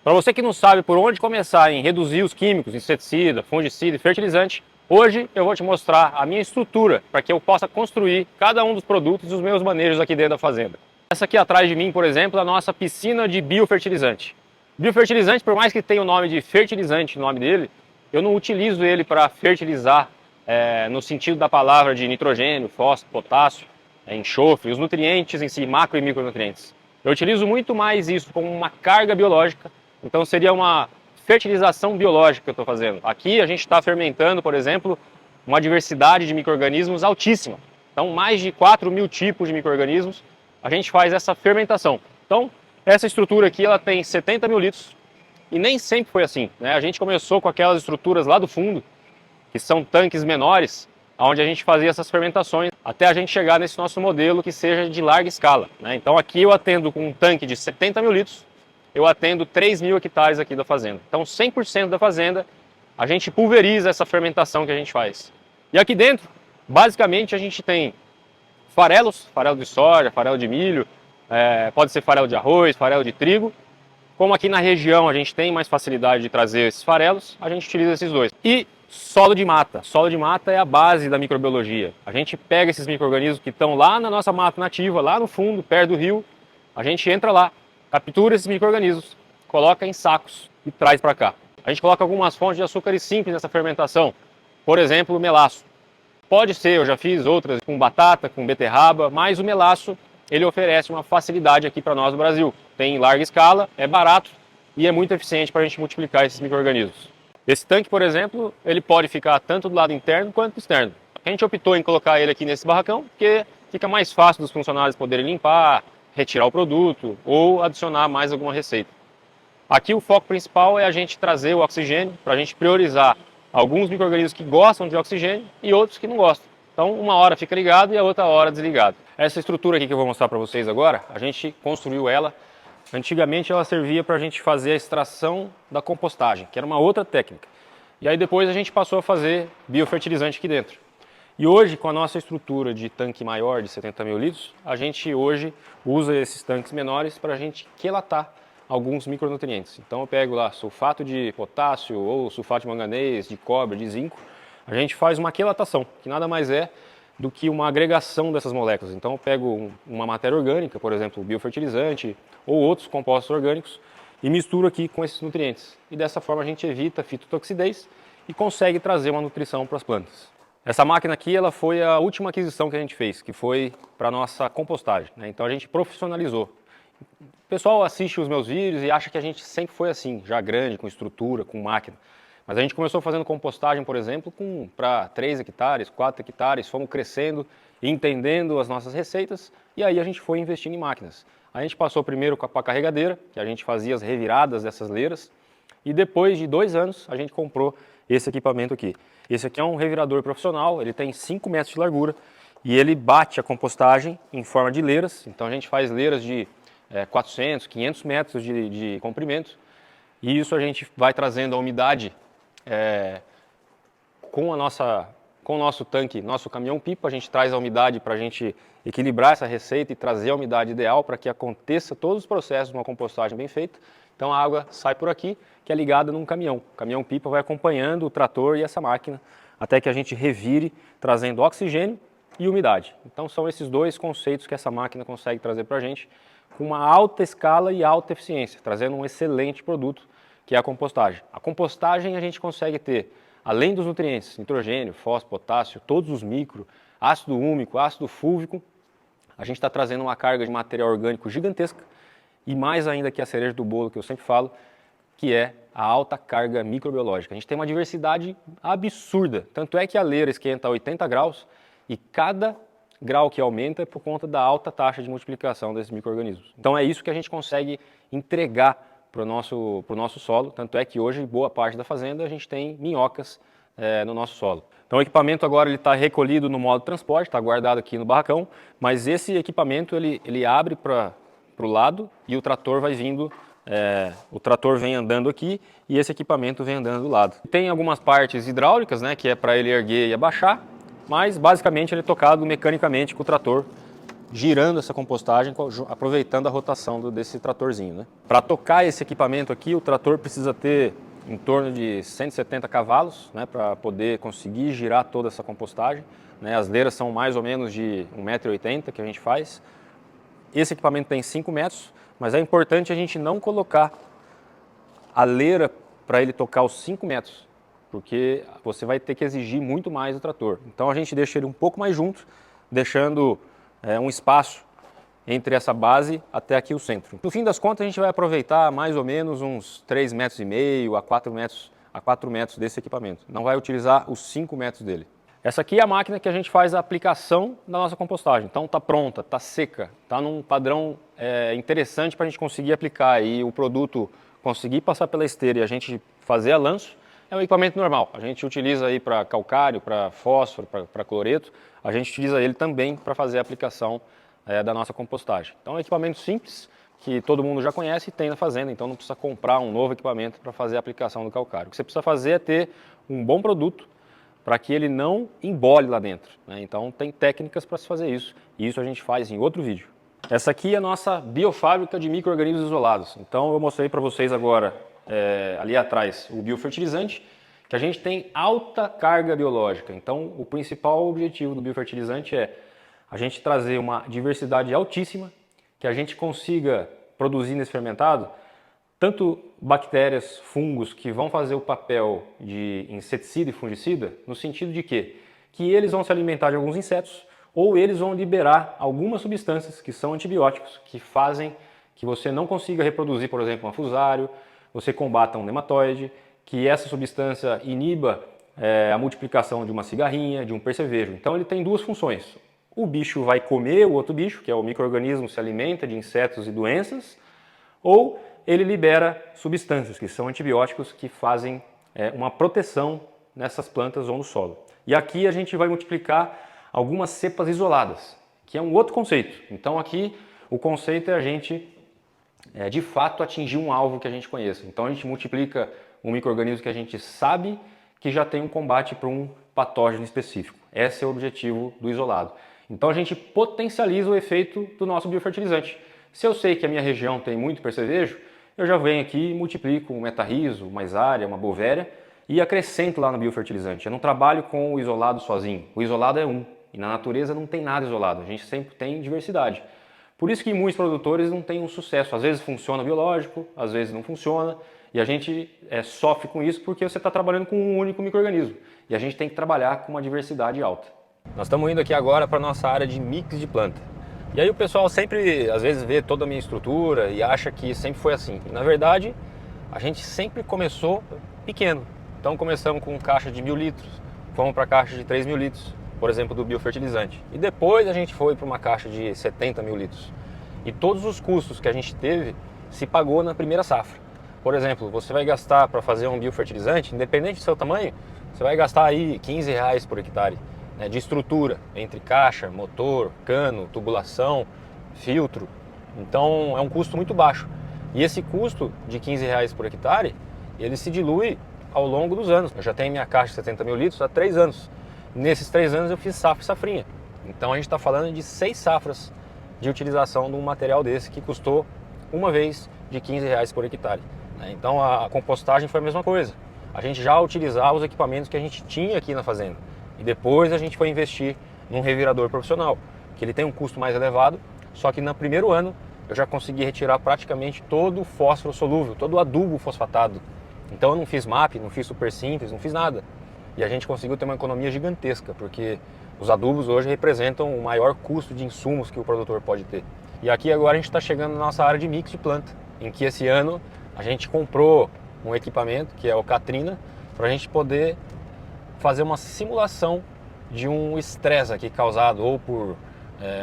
Para você que não sabe por onde começar em reduzir os químicos, inseticida, fungicida e fertilizante, hoje eu vou te mostrar a minha estrutura para que eu possa construir cada um dos produtos e os meus manejos aqui dentro da fazenda. Essa aqui atrás de mim, por exemplo, é a nossa piscina de biofertilizante. Biofertilizante, por mais que tenha o nome de fertilizante no nome dele, eu não utilizo ele para fertilizar no sentido da palavra de nitrogênio, fósforo, potássio, enxofre, os nutrientes em si, macro e micronutrientes. Eu utilizo muito mais isso como uma carga biológica, então seria uma fertilização biológica que eu estou fazendo. Aqui a gente está fermentando, por exemplo, uma diversidade de micro-organismos altíssima. Então mais de 4.000 tipos de micro-organismos a gente faz essa fermentação. Então essa estrutura aqui ela tem 70 mil litros e nem sempre foi assim, né? A gente começou com aquelas estruturas lá do fundo, que são tanques menores, onde a gente fazia essas fermentações, até a gente chegar nesse nosso modelo que seja de larga escala, né? Então aqui eu atendo com um tanque de 70 mil litros, eu atendo 3.000 hectares aqui da fazenda. Então 100% da fazenda a gente pulveriza essa fermentação que a gente faz. E aqui dentro, basicamente a gente tem farelos, farelo de soja, farelo de milho, pode ser farelo de arroz, farelo de trigo. Como aqui na região a gente tem mais facilidade de trazer esses farelos, a gente utiliza esses dois. E solo de mata. Solo de mata é a base da microbiologia. A gente pega esses micro-organismos que estão lá na nossa mata nativa, lá no fundo, perto do rio, a gente entra lá, captura esses micro-organismos, coloca em sacos e traz para cá. A gente coloca algumas fontes de açúcares simples nessa fermentação, por exemplo, o melaço. Pode ser, eu já fiz outras com batata, com beterraba, mas o melaço ele oferece uma facilidade aqui para nós no Brasil. Tem em larga escala, é barato e é muito eficiente para a gente multiplicar esses micro-organismos. Esse tanque, por exemplo, ele pode ficar tanto do lado interno quanto externo. A gente optou em colocar ele aqui nesse barracão porque fica mais fácil dos funcionários poderem limpar, retirar o produto ou adicionar mais alguma receita. Aqui o foco principal é a gente trazer o oxigênio para a gente priorizar alguns micro-organismos que gostam de oxigênio e outros que não gostam. Então uma hora fica ligado e a outra hora desligado. Essa estrutura aqui que eu vou mostrar para vocês agora, a gente construiu ela. Antigamente ela servia para a gente fazer a extração da compostagem, que era uma outra técnica. E aí depois a gente passou a fazer biofertilizante aqui dentro. E hoje, com a nossa estrutura de tanque maior de 70 mil litros, a gente hoje usa esses tanques menores para a gente quelatar alguns micronutrientes. Então eu pego lá sulfato de potássio ou sulfato de manganês, de cobre, de zinco. A gente faz uma quelatação, que nada mais é do que uma agregação dessas moléculas. Então eu pego uma matéria orgânica, por exemplo, biofertilizante ou outros compostos orgânicos e misturo aqui com esses nutrientes. E dessa forma a gente evita a fitotoxidez e consegue trazer uma nutrição para as plantas. Essa máquina aqui ela foi a última aquisição que a gente fez, que foi para a nossa compostagem, né? Então a gente profissionalizou. O pessoal assiste os meus vídeos e acha que a gente sempre foi assim, já grande, com estrutura, com máquina. Mas a gente começou fazendo compostagem, por exemplo, para 3 hectares, 4 hectares, fomos crescendo, entendendo as nossas receitas e aí a gente foi investindo em máquinas. A gente passou primeiro com a pá carregadeira, que a gente fazia as reviradas dessas leiras, e depois de 2 anos a gente comprou esse equipamento aqui. Esse aqui é um revirador profissional, ele tem 5 metros de largura e ele bate a compostagem em forma de leiras. Então a gente faz leiras de 400, 500 metros de comprimento e isso a gente vai trazendo a umidade com o nosso tanque, nosso caminhão-pipa, a gente traz a umidade para a gente equilibrar essa receita e trazer a umidade ideal para que aconteça todos os processos de uma compostagem bem feita. Então a água sai por aqui, que é ligada num caminhão. O caminhão-pipa vai acompanhando o trator e essa máquina até que a gente revire, trazendo oxigênio e umidade. Então são esses dois conceitos que essa máquina consegue trazer para a gente com uma alta escala e alta eficiência, trazendo um excelente produto que é a compostagem. A compostagem a gente consegue ter, além dos nutrientes, nitrogênio, fósforo, potássio, todos os micro, ácido úmico, ácido fúlvico, a gente está trazendo uma carga de material orgânico gigantesca e mais ainda que a cereja do bolo que eu sempre falo, que é a alta carga microbiológica. A gente tem uma diversidade absurda, tanto é que a leira esquenta a 80 graus e cada grau que aumenta é por conta da alta taxa de multiplicação desses micro-organismos. Então é isso que a gente consegue entregar para o nosso solo, tanto é que hoje boa parte da fazenda a gente tem minhocas no nosso solo. Então o equipamento agora está recolhido no modo transporte, está guardado aqui no barracão, mas esse equipamento ele abre para o lado e o trator vai vindo, o trator vem andando aqui e esse equipamento vem andando do lado. Tem algumas partes hidráulicas, né, que é para ele erguer e abaixar, mas basicamente ele é tocado mecanicamente com o trator girando essa compostagem, aproveitando a rotação desse tratorzinho, né? Para tocar esse equipamento aqui, o trator precisa ter em torno de 170 cavalos, né, para poder conseguir girar toda essa compostagem, né? As leiras são mais ou menos de 1,80 m que a gente faz. Esse equipamento tem 5 metros, mas é importante a gente não colocar a leira para ele tocar os 5 metros, porque você vai ter que exigir muito mais do trator. Então a gente deixa ele um pouco mais junto, deixando um espaço entre essa base até aqui o centro. No fim das contas, a gente vai aproveitar mais ou menos uns 3,5 m a 4 metros desse equipamento. Não vai utilizar os 5 metros dele. Essa aqui é a máquina que a gente faz a aplicação da nossa compostagem. Então está pronta, está seca, está num padrão interessante para a gente conseguir aplicar e o produto conseguir passar pela esteira e a gente fazer a lanço. É um equipamento normal. A gente utiliza aí para calcário, para fósforo, para cloreto. A gente utiliza ele também para fazer a aplicação da nossa compostagem. Então é um equipamento simples, que todo mundo já conhece e tem na fazenda, então não precisa comprar um novo equipamento para fazer a aplicação do calcário. O que você precisa fazer é ter um bom produto para que ele não embole lá dentro, né? Então tem técnicas para se fazer isso, e isso a gente faz em outro vídeo. Essa aqui é a nossa biofábrica de micro-organismos isolados. Então eu mostrei para vocês agora, ali atrás, o biofertilizante, que a gente tem alta carga biológica. Então o principal objetivo do biofertilizante é a gente trazer uma diversidade altíssima, que a gente consiga produzir nesse fermentado tanto bactérias, fungos que vão fazer o papel de inseticida e fungicida, no sentido de quê? Que eles vão se alimentar de alguns insetos ou eles vão liberar algumas substâncias que são antibióticos, que fazem que você não consiga reproduzir, por exemplo, um afusário, você combata um nematóide, que essa substância iniba a multiplicação de uma cigarrinha, de um percevejo. Então ele tem duas funções. O bicho vai comer o outro bicho, que é o micro-organismo, se alimenta de insetos e doenças, ou ele libera substâncias, que são antibióticos, que fazem uma proteção nessas plantas ou no solo. E aqui a gente vai multiplicar algumas cepas isoladas, que é um outro conceito. Então aqui o conceito é a gente, de fato, atingir um alvo que a gente conheça. Então a gente multiplica um micro-organismo que a gente sabe que já tem um combate para um patógeno específico. Esse é o objetivo do isolado. Então a gente potencializa o efeito do nosso biofertilizante. Se eu sei que a minha região tem muito percevejo, eu já venho aqui e multiplico um metarrizo, uma isária, uma bovéria e acrescento lá no biofertilizante. Eu não trabalho com o isolado sozinho. O isolado é um e na natureza não tem nada isolado. A gente sempre tem diversidade. Por isso que muitos produtores não têm um sucesso. Às vezes funciona biológico, às vezes não funciona e a gente sofre com isso porque você está trabalhando com um único micro-organismo. E a gente tem que trabalhar com uma diversidade alta. Nós estamos indo aqui agora para a nossa área de mix de planta. E aí o pessoal sempre, às vezes, vê toda a minha estrutura e acha que sempre foi assim. E, na verdade, a gente sempre começou pequeno. Então começamos com caixa de 1.000 litros, fomos para caixa de 3.000 litros, por exemplo, do biofertilizante. E depois a gente foi para uma caixa de 70.000 litros. E todos os custos que a gente teve se pagou na primeira safra. Por exemplo, você vai gastar para fazer um biofertilizante, independente do seu tamanho, você vai gastar aí R$15 por hectare. De estrutura, entre caixa, motor, cano, tubulação, filtro. Então é um custo muito baixo. E esse custo de R$15 por hectare, ele se dilui ao longo dos anos. Eu já tenho minha caixa de 70.000 litros há 3 anos. Nesses 3 anos eu fiz safra e safrinha. Então a gente está falando de 6 safras de utilização de um material desse que custou uma vez de R$15 por hectare. Então a compostagem foi a mesma coisa. A gente já utilizava os equipamentos que a gente tinha aqui na fazenda. E depois a gente foi investir num revirador profissional, que ele tem um custo mais elevado, só que no primeiro ano eu já consegui retirar praticamente todo o fósforo solúvel, todo o adubo fosfatado. Então eu não fiz MAP, não fiz super simples, não fiz nada. E a gente conseguiu ter uma economia gigantesca, porque os adubos hoje representam o maior custo de insumos que o produtor pode ter. E aqui agora a gente está chegando na nossa área de mix de planta, em que esse ano a gente comprou um equipamento, que é o Katrina, para a gente poder fazer uma simulação de um estresse aqui causado ou por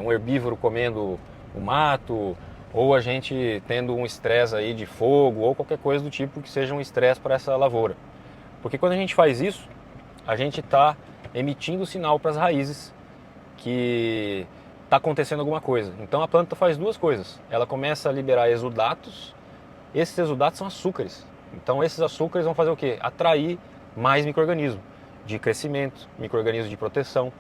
um herbívoro comendo o mato, ou a gente tendo um estresse aí de fogo, ou qualquer coisa do tipo que seja um estresse para essa lavoura. Porque quando a gente faz isso, a gente está emitindo sinal para as raízes que está acontecendo alguma coisa. Então a planta faz duas coisas. Ela começa a liberar exudatos. Esses exudatos são açúcares. Então esses açúcares vão fazer o quê? Atrair mais micro-organismos de crescimento, micro-organismos de proteção.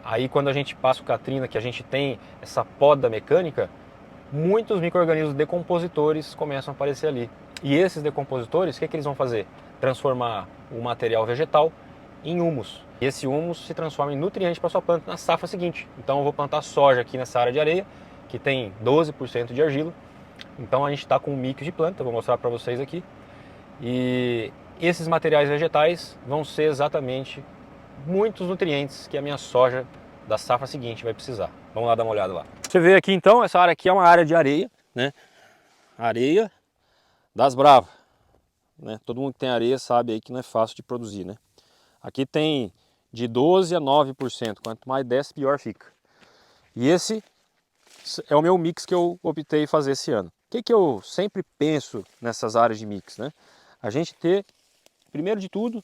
Aí quando a gente passa o Katrina, que a gente tem essa poda mecânica, muitos micro-organismos decompositores começam a aparecer ali. E esses decompositores, o que eles vão fazer? Transformar o material vegetal em humus. E esse humus se transforma em nutriente para a sua planta na safra seguinte. Então eu vou plantar soja aqui nessa área de areia, que tem 12% de argila. Então a gente está com um mix de planta, vou mostrar para vocês aqui. E esses materiais vegetais vão ser exatamente muitos nutrientes que a minha soja da safra seguinte vai precisar. Vamos lá dar uma olhada lá. Você vê aqui então, essa área aqui é uma área de areia, né? Areia das bravas, né? Todo mundo que tem areia sabe aí que não é fácil de produzir, né? Aqui tem de 12 a 9%, quanto mais desce pior fica. E esse é o meu mix que eu optei fazer esse ano. O que eu sempre penso nessas áreas de mix, né? A gente ter, primeiro de tudo,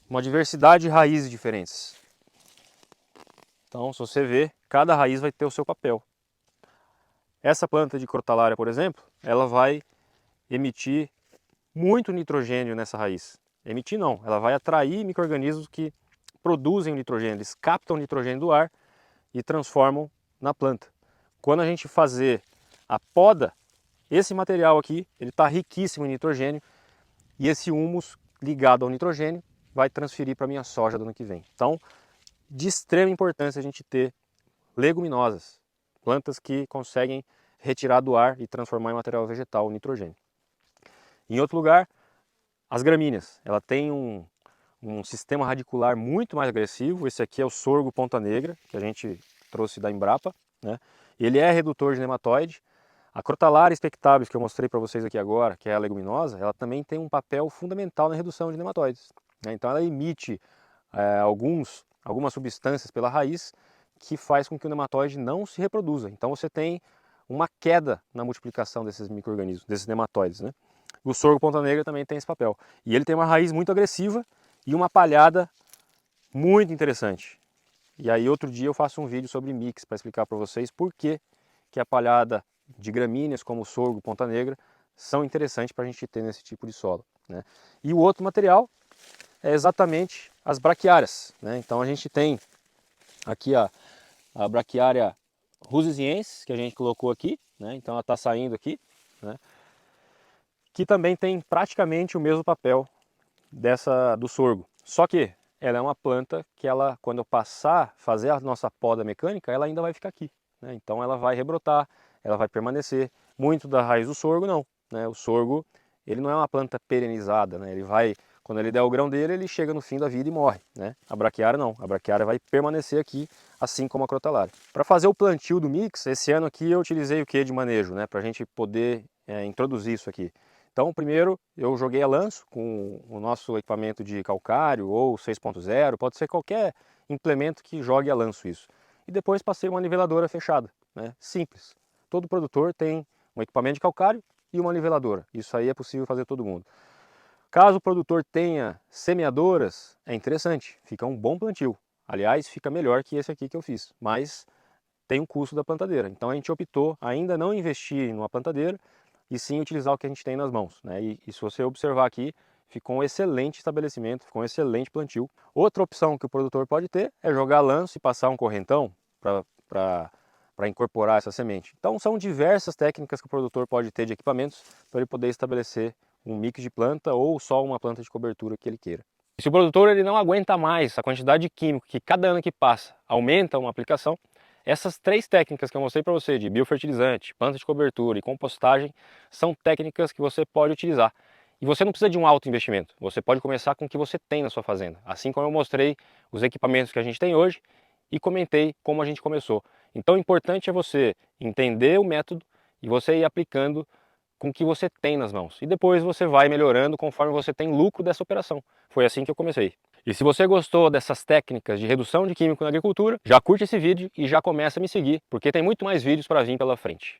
uma diversidade de raízes diferentes. Então, se você ver, cada raiz vai ter o seu papel. Essa planta de crotalária, por exemplo, ela vai emitir muito nitrogênio nessa raiz. Emitir não, ela vai atrair micro-organismos que produzem nitrogênio, eles captam nitrogênio do ar e transformam na planta. Quando a gente fazer a poda, esse material aqui, ele está riquíssimo em nitrogênio e esse humus ligado ao nitrogênio vai transferir para a minha soja do ano que vem. Então, de extrema importância a gente ter leguminosas, plantas que conseguem retirar do ar e transformar em material vegetal o nitrogênio. Em outro lugar, as gramíneas, ela tem um sistema radicular muito mais agressivo. Esse aqui é o sorgo ponta negra, que a gente trouxe da Embrapa, né? Ele é redutor de nematóide. A Crotalária spectabilis, que eu mostrei para vocês aqui agora, que é a leguminosa, ela também tem um papel fundamental na redução de nematóides, né? Então ela emite algumas substâncias pela raiz que faz com que o nematóide não se reproduza. Então você tem uma queda na multiplicação desses micro-organismos, desses nematóides, né? O sorgo ponta negra também tem esse papel. E ele tem uma raiz muito agressiva e uma palhada muito interessante. E aí outro dia eu faço um vídeo sobre mix para explicar para vocês por que a palhada de gramíneas como o sorgo ponta negra são interessantes para a gente ter nesse tipo de solo, né? E o outro material é exatamente as braquiárias, né? Então a gente tem aqui a braquiária rusesiensis, que a gente colocou aqui, né? Então ela está saindo aqui, né? Que também tem praticamente o mesmo papel do sorgo. Só que ela é uma planta que ela, quando eu passar, fazer a nossa poda mecânica, ela ainda vai ficar aqui, né? Então ela vai rebrotar, ela vai permanecer. Muito da raiz do sorgo não, né? O sorgo, ele não é uma planta perenizada, né? Ele vai, quando ele der o grão dele, ele chega no fim da vida e morre, né? A braquiária não, a braquiária vai permanecer aqui, assim como a crotalária. Para fazer o plantio do mix, esse ano aqui eu utilizei o que de manejo, né? Para a gente poder introduzir isso aqui. Então, primeiro eu joguei a lanço com o nosso equipamento de calcário ou 6.0, pode ser qualquer implemento que jogue a lanço isso. E depois passei uma niveladora fechada, né? Simples. Todo produtor tem um equipamento de calcário e uma niveladora. Isso aí é possível fazer todo mundo. Caso o produtor tenha semeadoras, é interessante, fica um bom plantio. Aliás, fica melhor que esse aqui que eu fiz, mas tem um custo da plantadeira. Então a gente optou ainda não investir numa plantadeira, e sim utilizar o que a gente tem nas mãos, né? E se você observar aqui, ficou um excelente estabelecimento, ficou um excelente plantio. Outra opção que o produtor pode ter é jogar lanço e passar um correntão para incorporar essa semente. Então são diversas técnicas que o produtor pode ter de equipamentos para ele poder estabelecer um mix de planta ou só uma planta de cobertura que ele queira. Se o produtor ele não aguenta mais a quantidade de químico que cada ano que passa aumenta uma aplicação, essas três técnicas que eu mostrei para você, de biofertilizante, planta de cobertura e compostagem, são técnicas que você pode utilizar. E você não precisa de um alto investimento, você pode começar com o que você tem na sua fazenda. Assim como eu mostrei os equipamentos que a gente tem hoje e comentei como a gente começou. Então o importante é você entender o método e você ir aplicando com o que você tem nas mãos. E depois você vai melhorando conforme você tem lucro dessa operação. Foi assim que eu comecei. E se você gostou dessas técnicas de redução de químico na agricultura, já curte esse vídeo e já começa a me seguir, porque tem muito mais vídeos para vir pela frente.